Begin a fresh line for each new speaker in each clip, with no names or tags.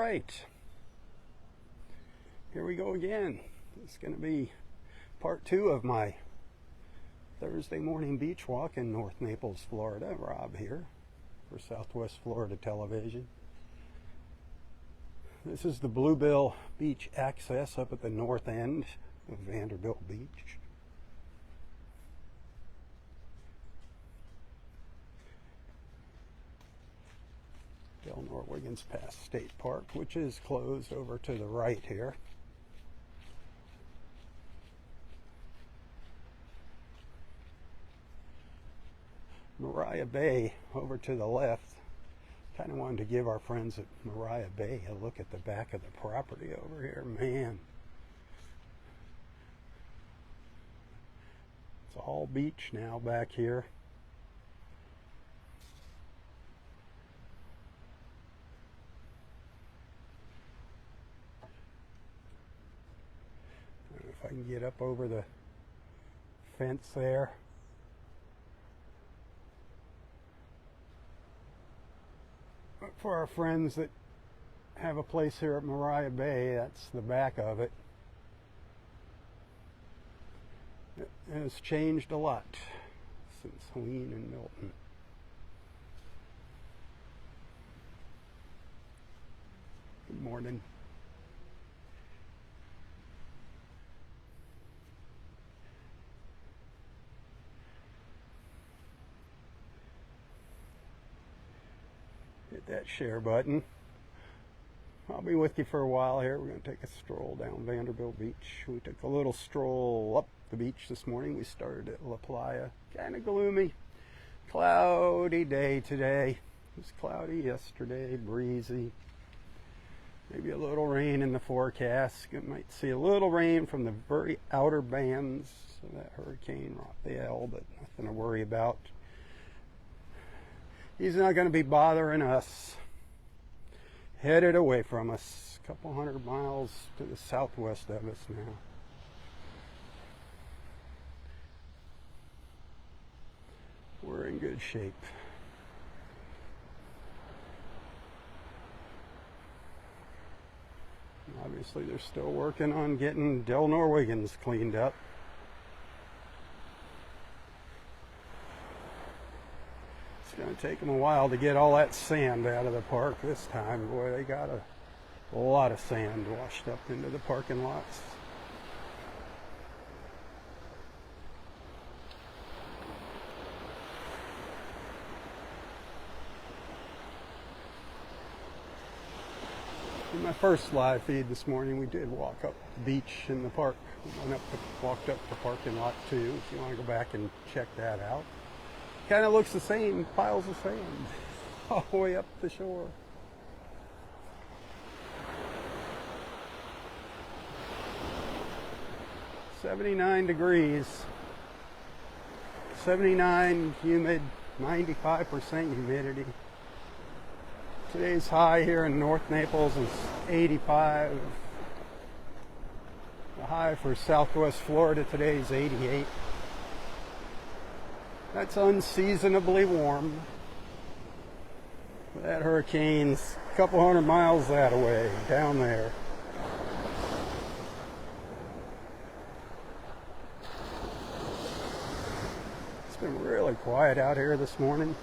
right, here we go again. It's going to be part 2 of my Thursday morning beach walk in North Naples, Florida. Rob here for Southwest Florida Television. This is the Bluebill Beach access up at the north end of Vanderbilt Beach. Del Norwigans Pass State Park, which is closed over to the right here. Mariah Bay over to the left. Kind of wanted to give our friends at Mariah Bay a look at the back of the property over here. Man, it's all beach now back here. I don't know if I can get up over the fence there. For our friends that have a place here at Mariah Bay, that's the back of it. It has changed a lot since Helene and Milton. Good morning. Hit that share button. I'll be with you for a while here. We're going to take a stroll down Vanderbilt Beach. We took a little stroll up the beach this morning. We started at La Playa. Kind of gloomy, cloudy day today. It was cloudy yesterday, breezy. Maybe a little rain in the forecast. You might see a little rain from the very outer bands of that Hurricane Raphael, but nothing to worry about. He's not going to be bothering us. Headed away from us, a couple hundred miles to the southwest of us now. We're in good shape. Obviously, they're still working on getting Del Norwigans cleaned up. It's going to take them a while to get all that sand out of the park this time. Boy, they got a lot of sand washed up into the parking lots. In my first live feed this morning, we did walk up the beach in the park. We walked up the parking lot too, if you want to go back and check that out. Kind of looks the same, piles of sand all the way up the shore. $79 degrees, 79 humid, 95% humidity. Today's high here in North Naples is 85. The high for Southwest Florida today is 88. That's unseasonably warm. That hurricane's a couple hundred miles that way, down there. It's been really quiet out here this morning.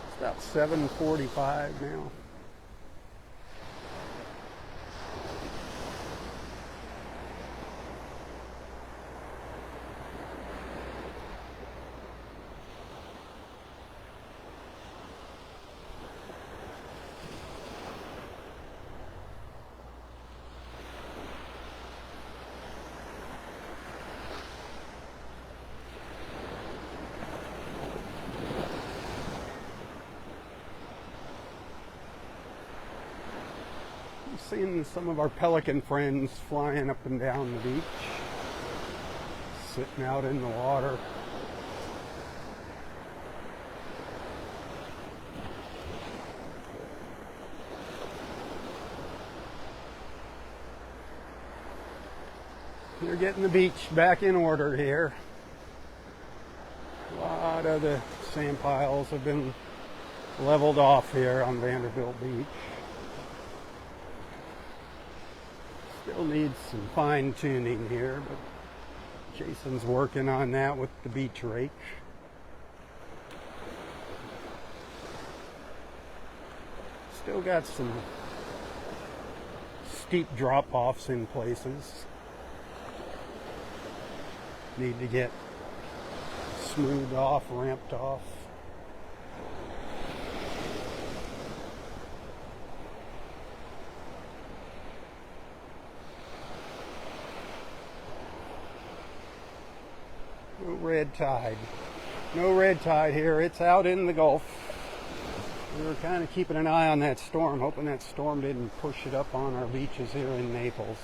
It's about 7:45 now. Seeing some of our pelican friends flying up and down the beach, sitting out in the water. They're getting the beach back in order here. A lot of the sand piles have been leveled off here on Vanderbilt Beach. Still needs some fine tuning here, but Jason's working on that with the beach rake. Still got some steep drop-offs in places. Need to get smoothed off, ramped off. No red tide. No red tide here. It's out in the Gulf. We were kind of keeping an eye on that storm, hoping that storm didn't push it up on our beaches here in Naples.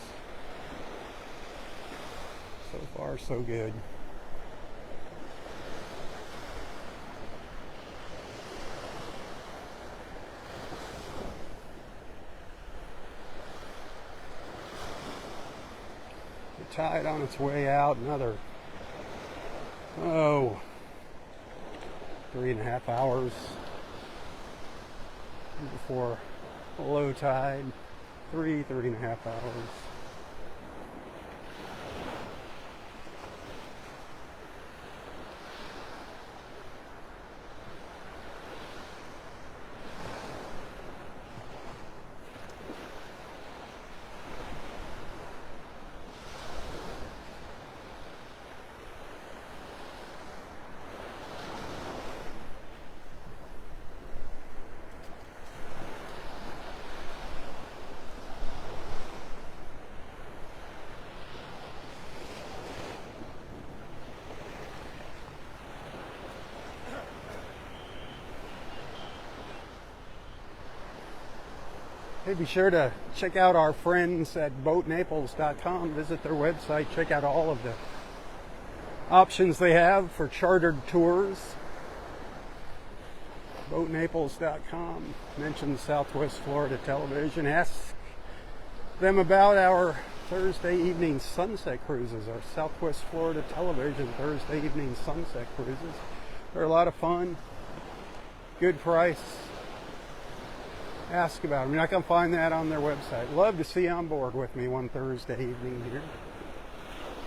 So far, so good. The tide on its way out, another 3.5 hours before low tide. 3.5 hours. Hey, be sure to check out our friends at boatnaples.com. Visit their website. Check out all of the options they have for chartered tours. Boatnaples.com. Mention Southwest Florida Television. Ask them about our Thursday evening sunset cruises, our Southwest Florida Television Thursday evening sunset cruises. They're a lot of fun. Good price. Ask about them. You're not going to find that on their website. Love to see you on board with me one Thursday evening here.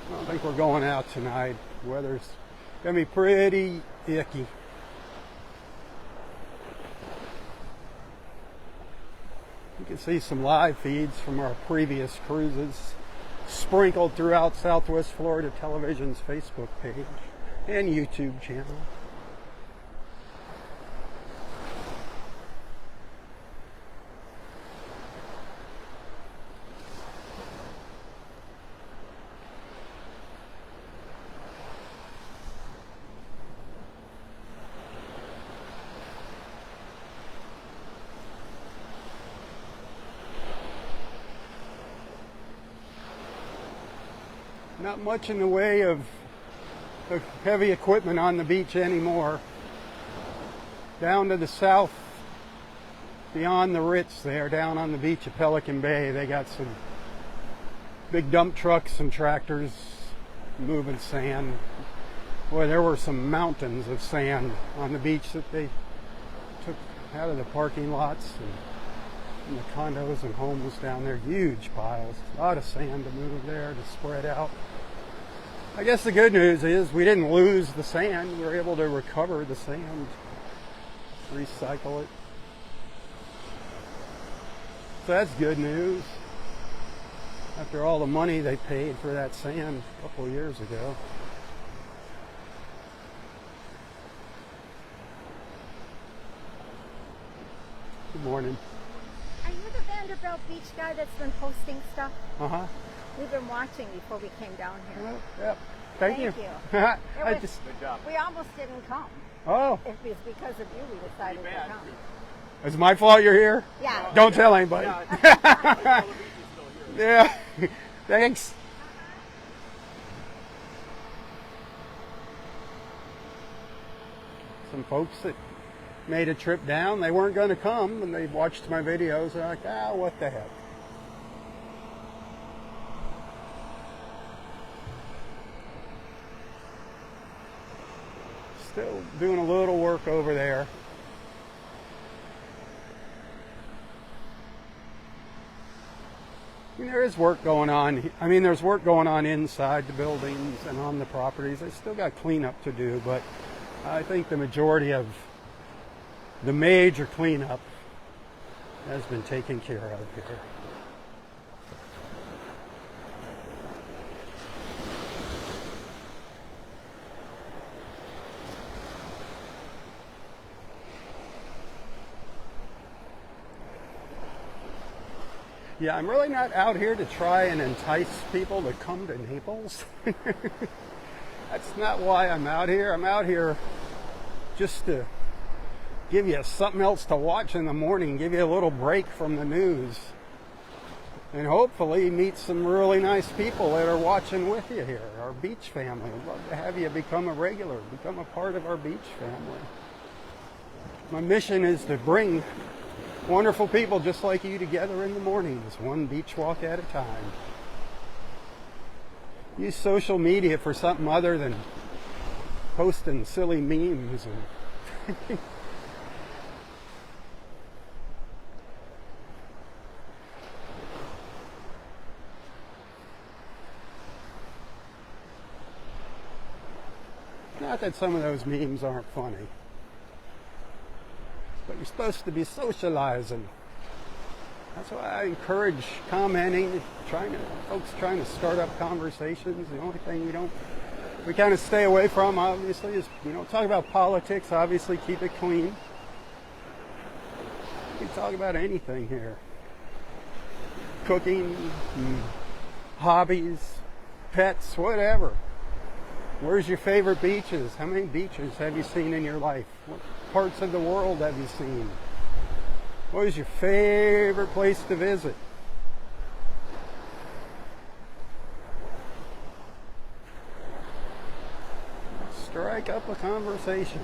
I don't think we're going out tonight. The weather's going to be pretty icky. You can see some live feeds from our previous cruises sprinkled throughout Southwest Florida Television's Facebook page and YouTube channel. Not much in the way of heavy equipment on the beach anymore. Down to the south, beyond the Ritz there, down on the beach at Pelican Bay, they got some big dump trucks and tractors moving sand. Boy, there were some mountains of sand on the beach that they took out of the parking lots and the condos and homes down there. Huge piles, a lot of sand to move there, to spread out. I guess the good news is we didn't lose the sand. We were able to recover the sand, recycle it. So that's good news. After all the money they paid for that sand a couple of years ago. Good morning.
Are you the Vanderbilt Beach guy that's been posting stuff?
Uh-huh.
We've been watching before we came down here.
Well, yep. Thank you.
Good job. We almost didn't come.
Oh.
It was because of you we decided to come.
It's my fault you're here?
Yeah.
Don't tell anybody. Yeah. Thanks. Some folks that made a trip down, they weren't going to come, and they watched my videos. They're like, what the heck. Still doing a little work over there. I mean, there is work going on. I mean, there's work going on inside the buildings and on the properties. They still got cleanup to do, but I think the majority of the major cleanup has been taken care of here. Yeah, I'm really not out here to try and entice people to come to Naples. That's not why I'm out here. I'm out here just to give you something else to watch in the morning, give you a little break from the news, and hopefully meet some really nice people that are watching with you here, our beach family. I'd love to have you become a regular, become a part of our beach family. My mission is to bring wonderful people just like you together in the mornings, one beach walk at a time. Use social media for something other than posting silly memes and not that some of those memes aren't funny, but you're supposed to be socializing. That's why I encourage commenting, folks trying to start up conversations. The only thing we kind of stay away from, obviously, is we don't talk about politics. Obviously, keep it clean. We can talk about anything here. Cooking, hobbies, pets, whatever. Where's your favorite beaches? How many beaches have you seen in your life? What parts of the world have you seen? What is your favorite place to visit? Strike up a conversation.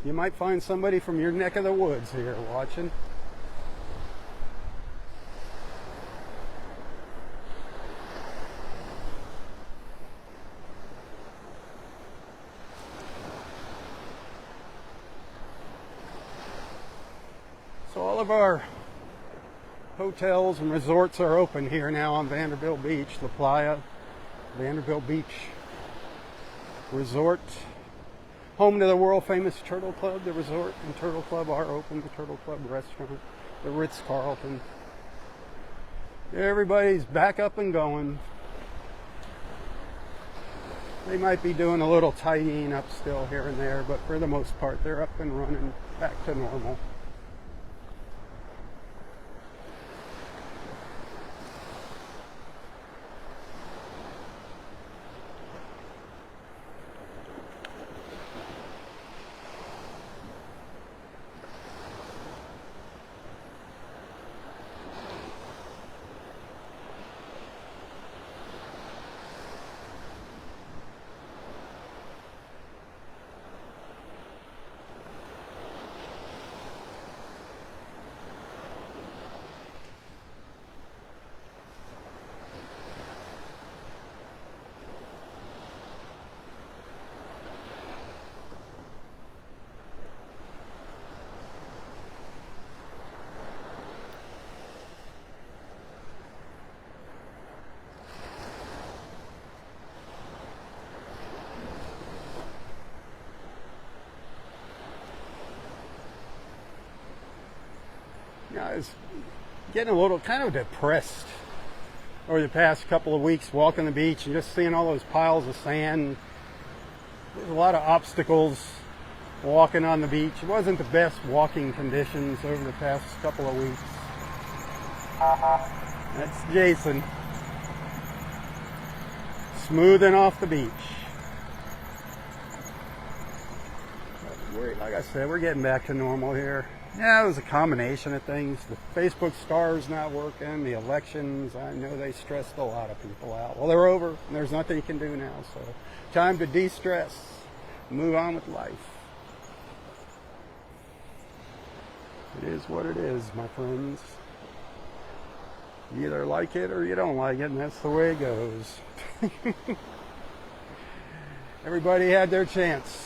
You might find somebody from your neck of the woods here watching. So all of our hotels and resorts are open here now on Vanderbilt Beach. La Playa, Vanderbilt Beach Resort, home to the world famous Turtle Club. The resort and Turtle Club are open. The Turtle Club restaurant, the Ritz-Carlton. Everybody's back up and going. They might be doing a little tidying up still here and there, but for the most part, they're up and running, back to normal. I was getting a little kind of depressed over the past couple of weeks walking the beach and just seeing all those piles of sand. There's a lot of obstacles walking on the beach. It wasn't the best walking conditions over the past couple of weeks. That's Jason smoothing off the beach. Like I said, we're getting back to normal here. Yeah, it was a combination of things. The Facebook star's not working. The elections, I know they stressed a lot of people out. Well, they're over, and there's nothing you can do now. So, time to de-stress, move on with life. It is what it is, my friends. You either like it or you don't like it, and that's the way it goes. Everybody had their chance.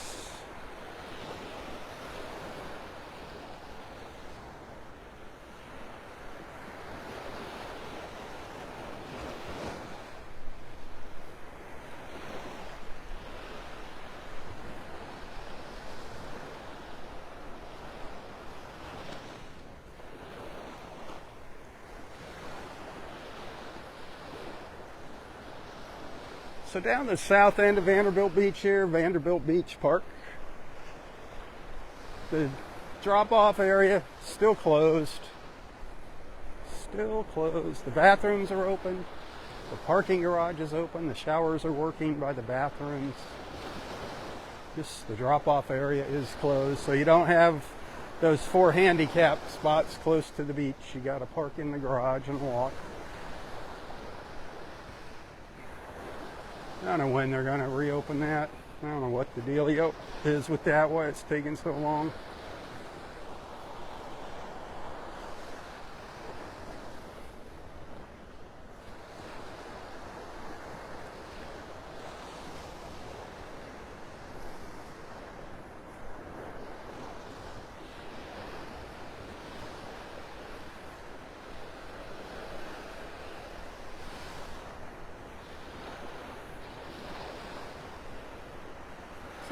So down the south end of Vanderbilt Beach here, Vanderbilt Beach Park. The drop-off area still closed. Still closed. The bathrooms are open. The parking garage is open. The showers are working by the bathrooms. Just the drop-off area is closed. So you don't have those 4 handicap spots close to the beach. You got to park in the garage and walk. I don't know when they're going to reopen that. I don't know what the dealio is with that, why it's taking so long.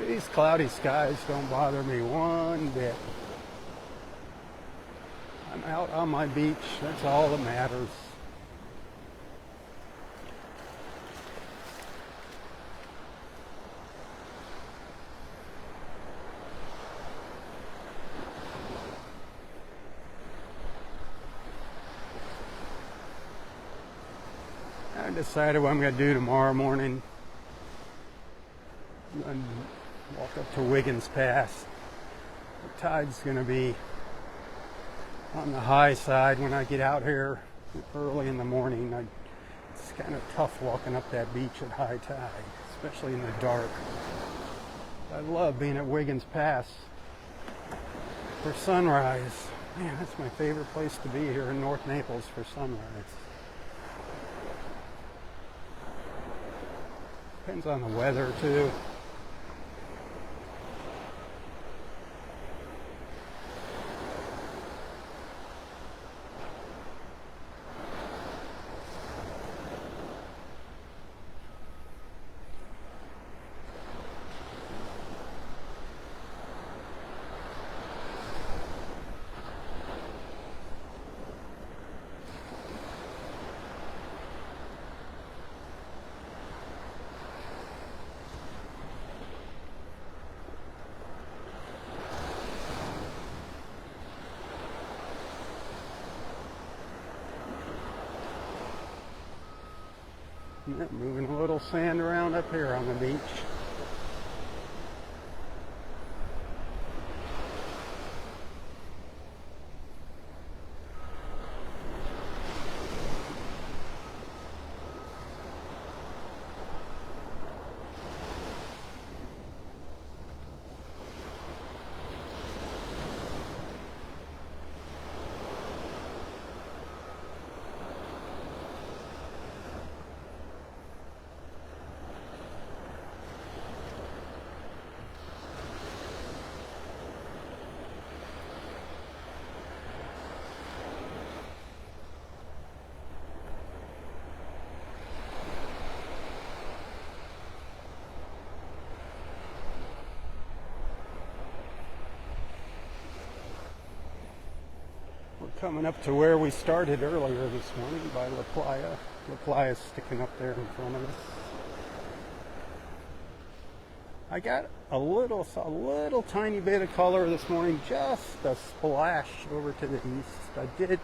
These cloudy skies don't bother me one bit. I'm out on my beach, that's all that matters. I decided what I'm going to do tomorrow morning. I'm going to walk up to Wiggins Pass. The tide's going to be on the high side when I get out here early in the morning. It's kind of tough walking up that beach at high tide, especially in the dark. I love being at Wiggins Pass for sunrise. Man, that's my favorite place to be here in North Naples for sunrise. Depends on the weather too. Yeah, moving a little sand around up here on the beach. Coming up to where we started earlier this morning by La Playa. La Playa is sticking up there in front of us. I got a little tiny bit of color this morning, just a splash over to the east. I think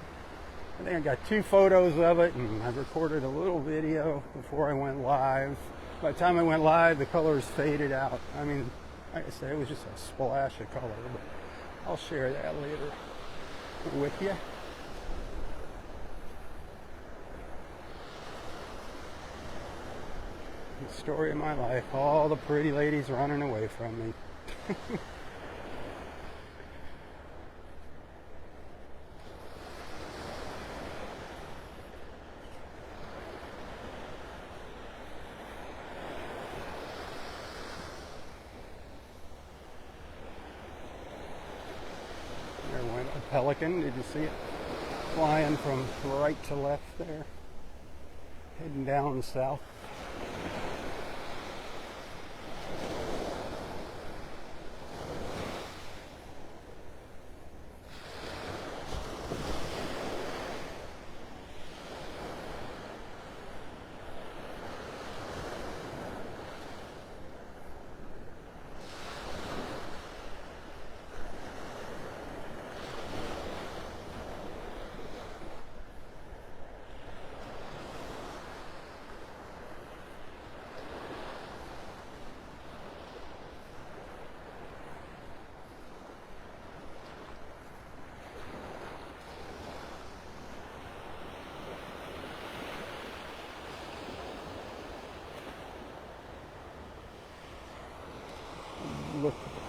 I got 2 photos of it, and I recorded a little video before I went live. By the time I went live, the colors faded out. I mean, like I said, it was just a splash of color, but I'll share that later with you. The story of my life, all the pretty ladies running away from me. There went a pelican, did you see it? Flying from right to left there, heading down south.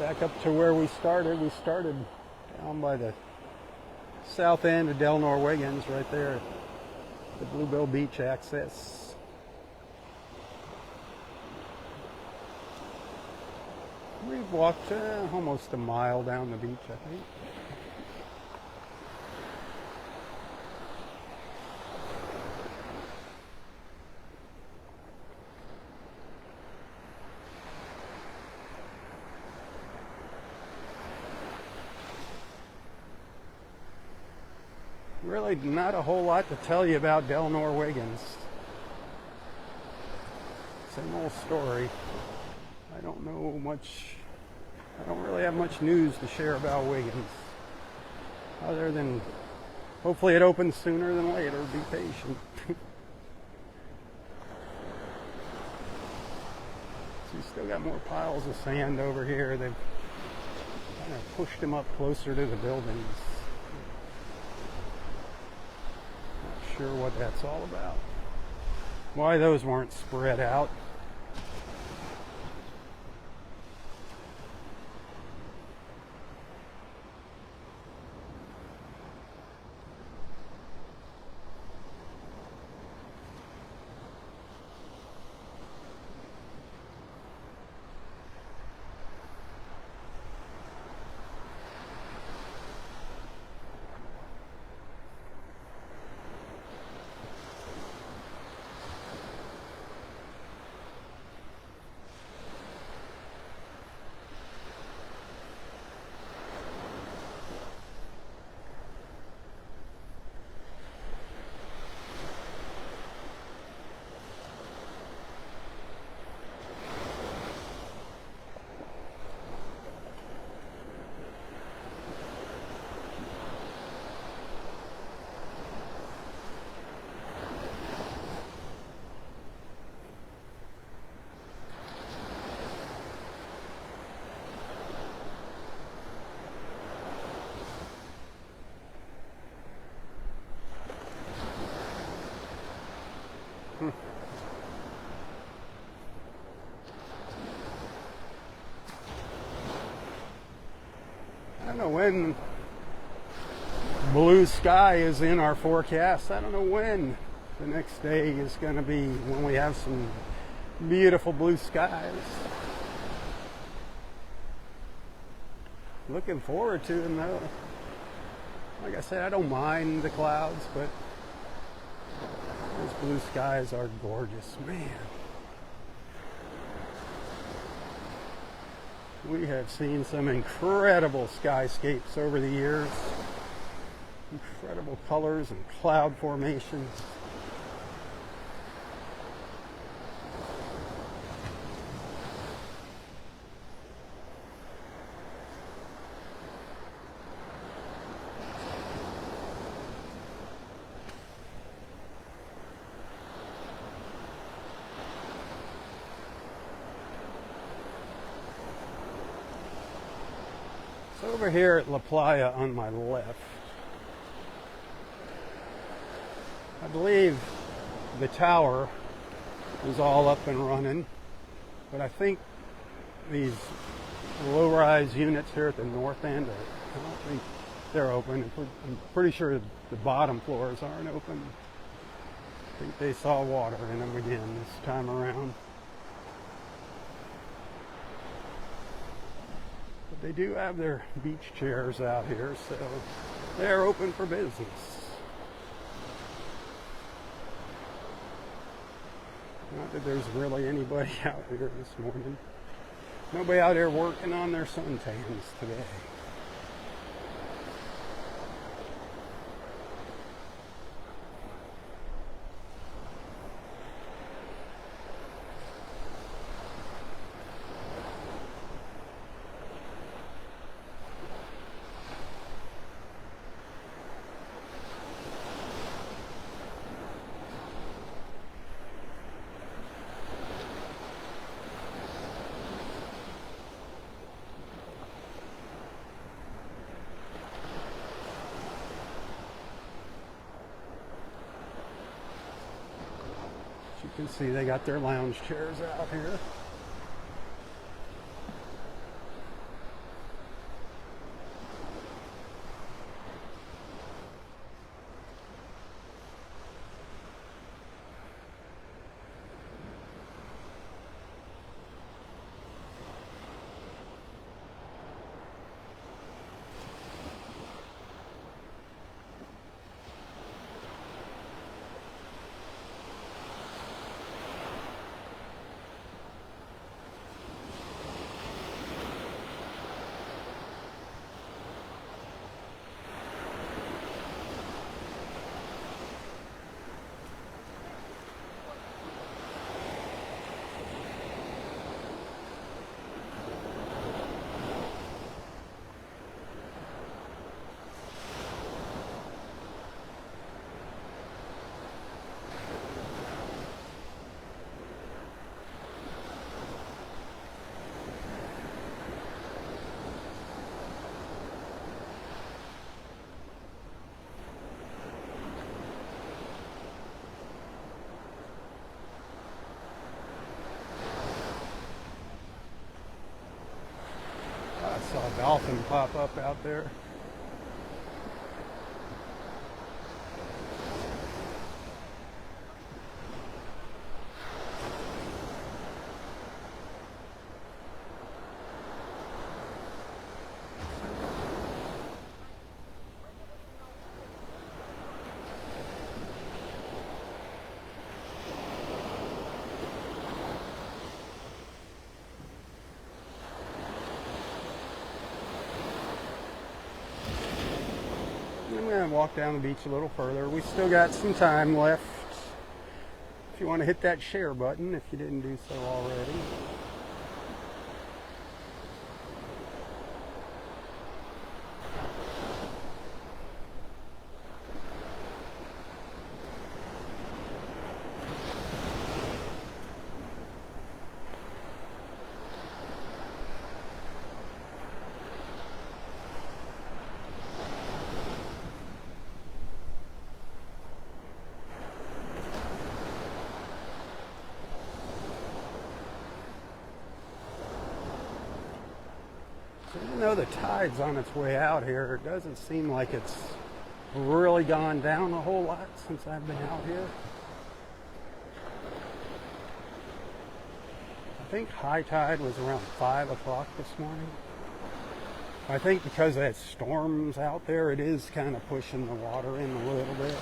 back up to where we started. We started down by the south end of Del Norwegians, right there at the Bluebell Beach access. We've walked almost a mile down the beach, I think. Really not a whole lot to tell you about Del Norwegians. Same old story. I don't know much. I don't really have much news to share about Wiggins. Other than hopefully it opens sooner than later. Be patient. So you still got more piles of sand over here. They've kind of pushed them up closer to the buildings. Sure what that's all about. Why those weren't spread out. I don't know when blue sky is in our forecast. I don't know when the next day is going to be when we have some beautiful blue skies. Looking forward to them though. Like I said, I don't mind the clouds, but those blue skies are gorgeous, man. We have seen some incredible skyscapes over the years. Incredible colors and cloud formations. Over here at La Playa on my left, I believe the tower is all up and running, but I think these low-rise units here at the north end, I don't think they're open. I'm pretty sure the bottom floors aren't open. I think they saw water in them again this time around. They do have their beach chairs out here, so they're open for business. Not that there's really anybody out here this morning. Nobody out there working on their suntans today. You can see they got their lounge chairs out here. often pop up out there. I'm going to walk down the beach a little further. We still got some time left. If you want to hit that share button, if you didn't do so already. Even though the tide's on its way out here, it doesn't seem like it's really gone down a whole lot since I've been out here. I think high tide was around 5 o'clock this morning. I think because of that storms out there, it is kind of pushing the water in a little bit.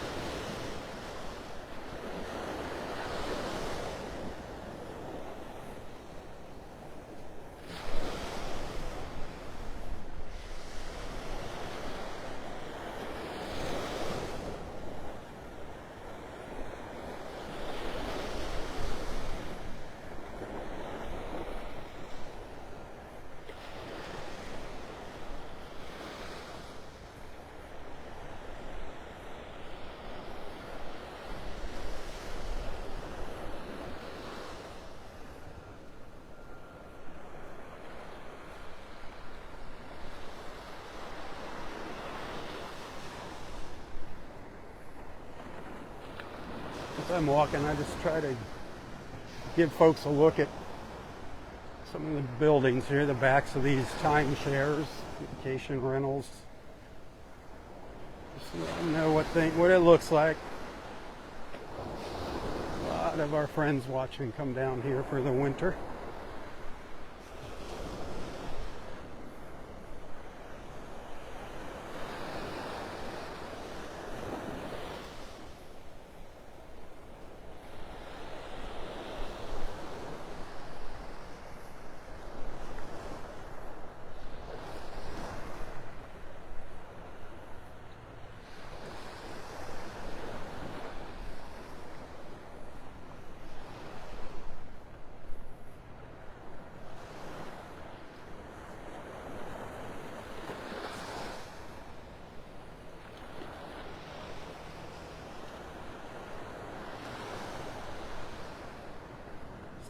As I'm walking, I just try to give folks a look at some of the buildings here, the backs of these timeshares, vacation rentals. Just let them know what it looks like. A lot of our friends watching come down here for the winter.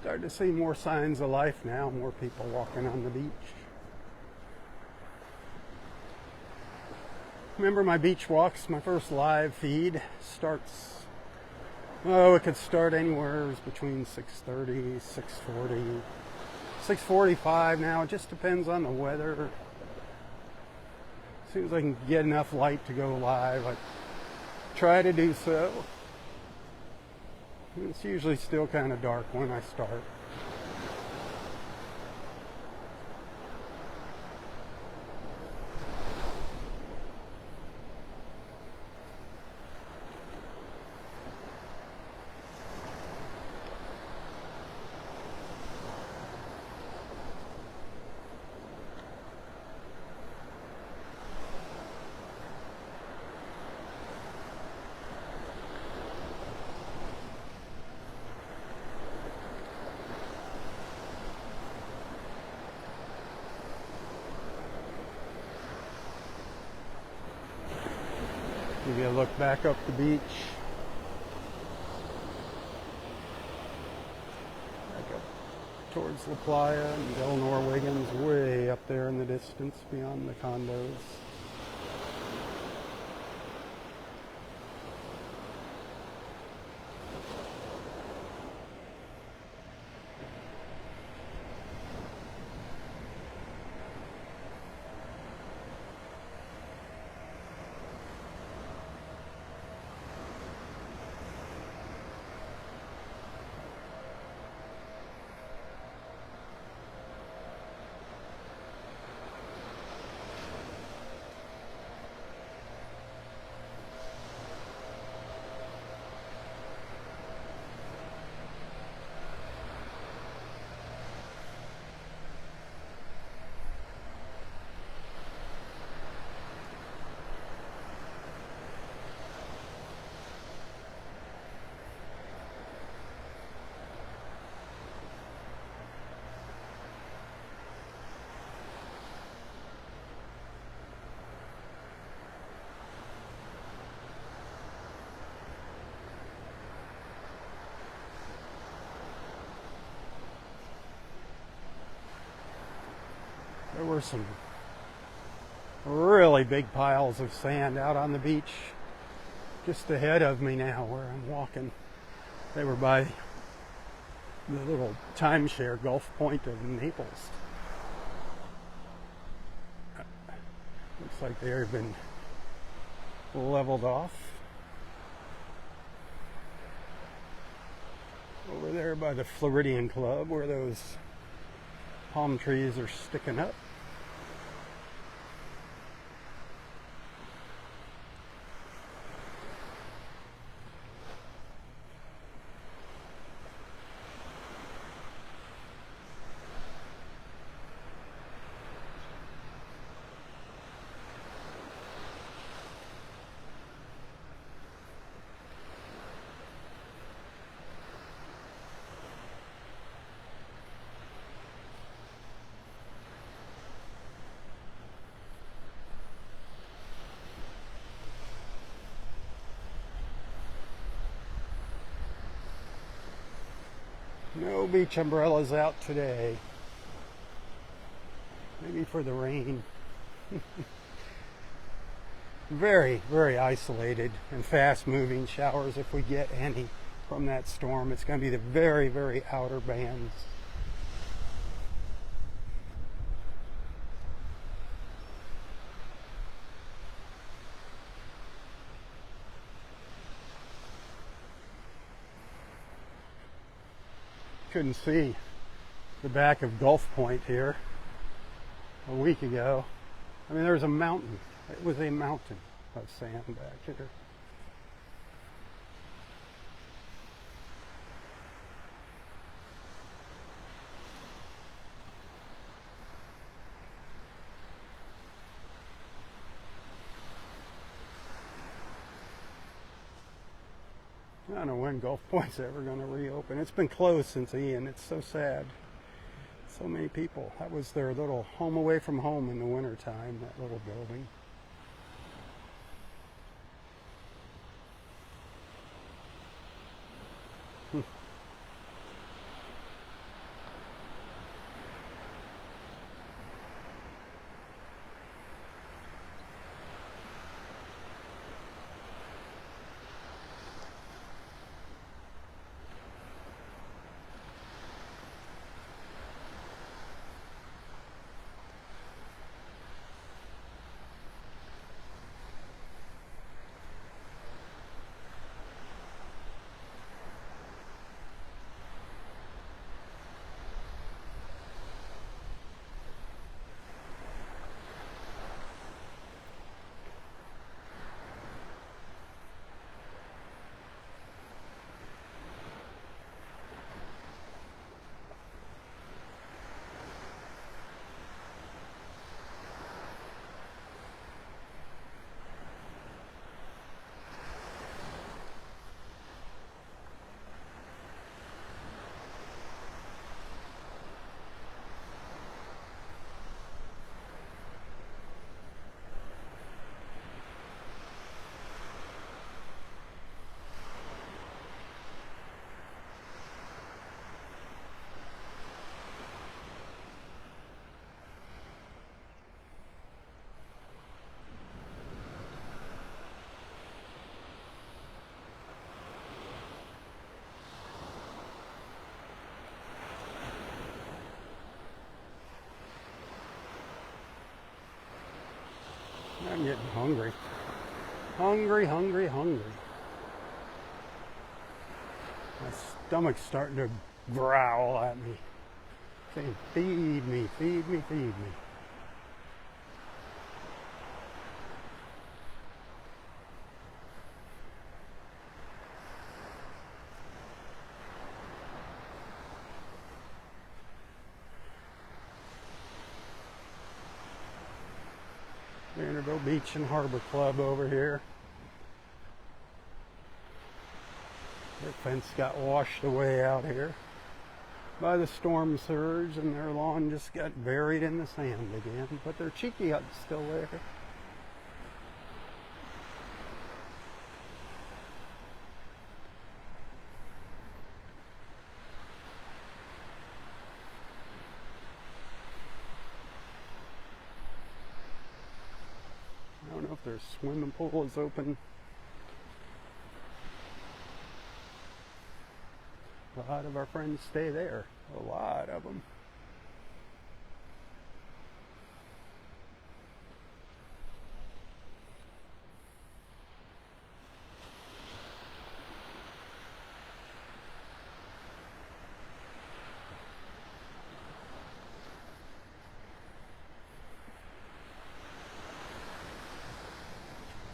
Starting to see more signs of life now, more people walking on the beach. Remember my beach walks, my first live feed starts, it could start anywhere between 6:30, 6:40, 6:45 now. It just depends on the weather. As soon as I can get enough light to go live, I try to do so. It's usually still kind of dark when I start. Give you a look back up the beach. Back up towards La Playa and Delnor Wiggins, way up there in the distance beyond the condos. were some really big piles of sand out on the beach just ahead of me now where I'm walking. They were by the little timeshare Gulf Point of Naples. Looks like they've been leveled off. Over there by the Floridian Club where those palm trees are sticking up. No beach umbrellas out today. Maybe for the rain. Very, very isolated and fast moving showers if we get any from that storm. It's going to be the very, very outer bands. Couldn't see the back of Gulf Point here a week ago. I mean, there was a mountain. It was a mountain of sand back here. I don't know when Gulf Point's ever going to reopen. It's been closed since Ian. It's so sad. So many people. That was their little home away from home in the wintertime, that little building. I'm getting hungry. Hungry. My stomach's starting to growl at me, saying, feed me, feed me, feed me. Vanderbilt Beach and Harbor Club over here. Their fence got washed away out here by the storm surge, and their lawn just got buried in the sand again. But their cheeky hut's still there. Their swimming pool is open. A lot of our friends stay there. A lot of them.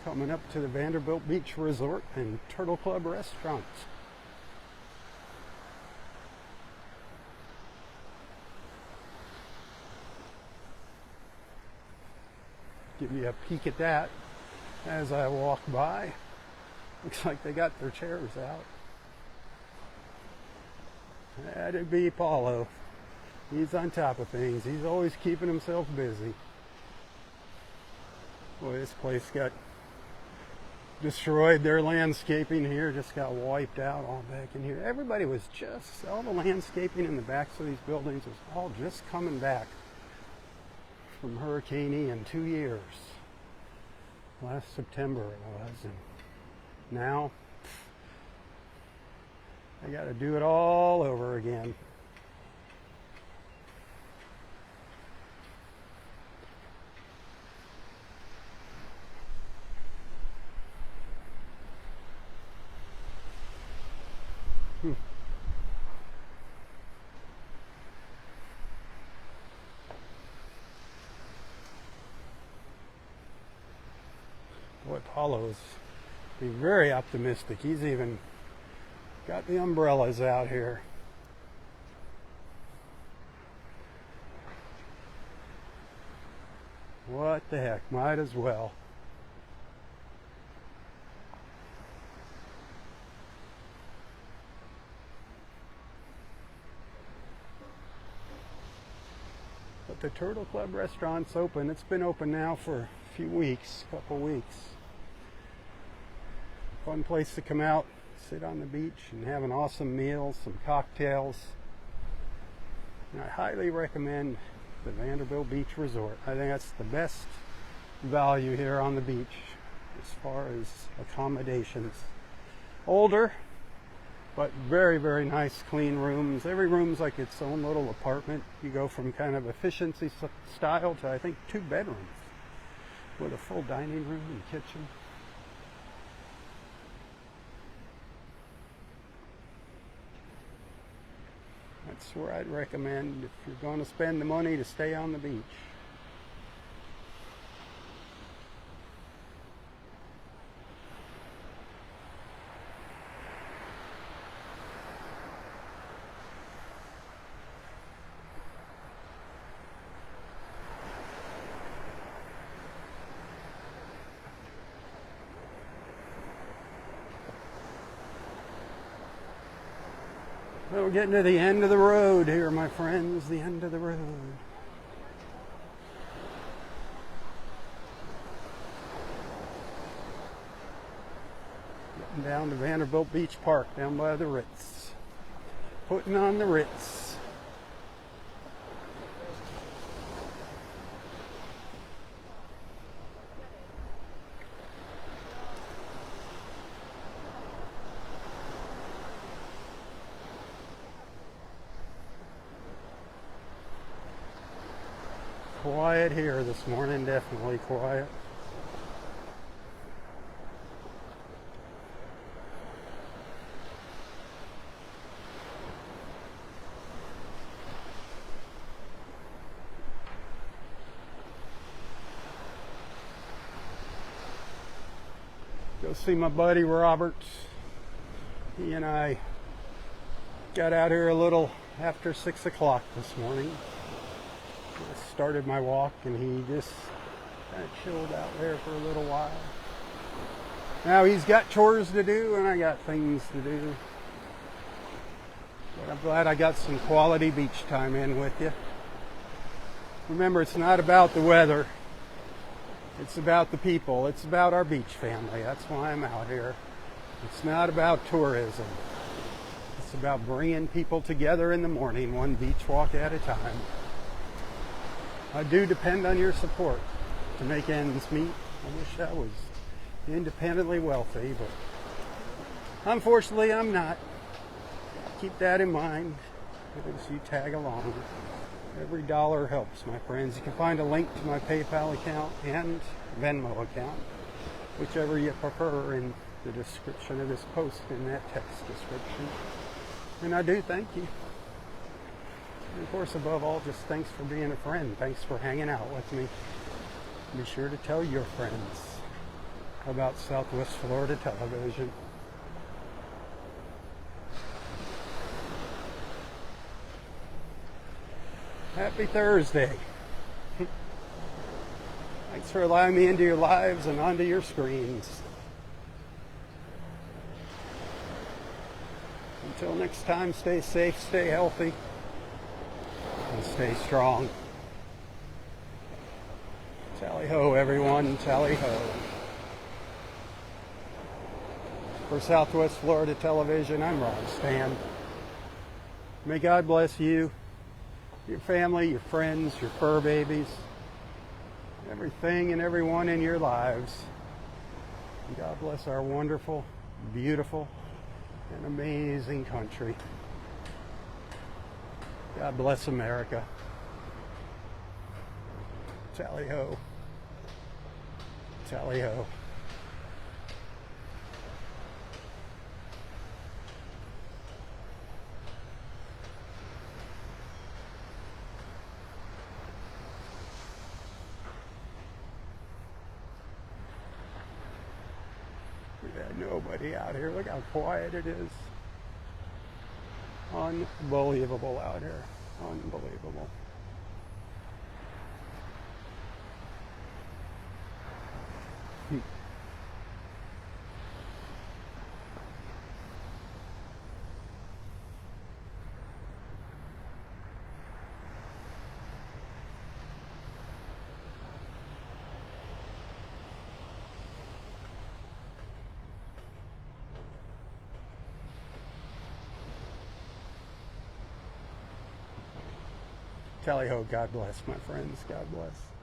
Coming up to the Vanderbilt Beach Resort and Turtle Club restaurants. Give you a peek at that as I walk by. Looks like they got their chairs out. That'd be Paulo. He's on top of things. He's always keeping himself busy. Boy, this place got destroyed. Their landscaping here just got wiped out all back in here. Everybody was just, all the landscaping in the backs of these buildings was all just coming back from Hurricane Ian 2 years. Last September it was, and now I got to do it all over again. Boy, Paulo's being very optimistic. He's even got the umbrellas out here. What the heck, might as well. But the Turtle Club restaurant's open. It's been open now for a few weeks, couple weeks. Fun place to come out, sit on the beach and have an awesome meal, some cocktails. And I highly recommend the Vanderbilt Beach Resort. I think that's the best value here on the beach as far as accommodations. Older, but very, very nice, clean rooms. Every room's like its own little apartment. You go from kind of efficiency style to, I think, 2 bedrooms with a full dining room and kitchen. That's where I'd recommend if you're going to spend the money to stay on the beach. Well, we're getting to the end of the road here, my friends, the end of the road. Getting down to Vanderbilt Beach Park, down by the Ritz. Putting on the Ritz. Quiet here this morning, definitely quiet. Go see my buddy Robert. He and I got out here a little after 6 o'clock this morning. I started my walk and he just kind of chilled out there for a little while. Now he's got chores to do and I got things to do. But I'm glad I got some quality beach time in with you. Remember, it's not about the weather. It's about the people. It's about our beach family. That's why I'm out here. It's not about tourism. It's about bringing people together in the morning, one beach walk at a time. I do depend on your support to make ends meet. I wish I was independently wealthy, but unfortunately I'm not. Keep that in mind as you tag along. Every dollar helps, my friends. You can find a link to my PayPal account and Venmo account, whichever you prefer, in the description of this post, in that text description. And I do thank you. And of course, above all, just thanks for being a friend. Thanks for hanging out with me. Be sure to tell your friends about Southwest Florida Television. Happy Thursday. Thanks for allowing me into your lives and onto your screens. Until next time, stay safe, stay healthy, and stay strong. Tally ho, everyone. Tally ho. For Southwest Florida Television, I'm Robb. May God bless you, your family, your friends, your fur babies, everything and everyone in your lives. And God bless our wonderful, beautiful, and amazing country. God bless America. Tally ho. Tally ho. We've had nobody out here. Look how quiet it is. Unbelievable out here. Unbelievable. Tally ho, God bless, my friends. God bless.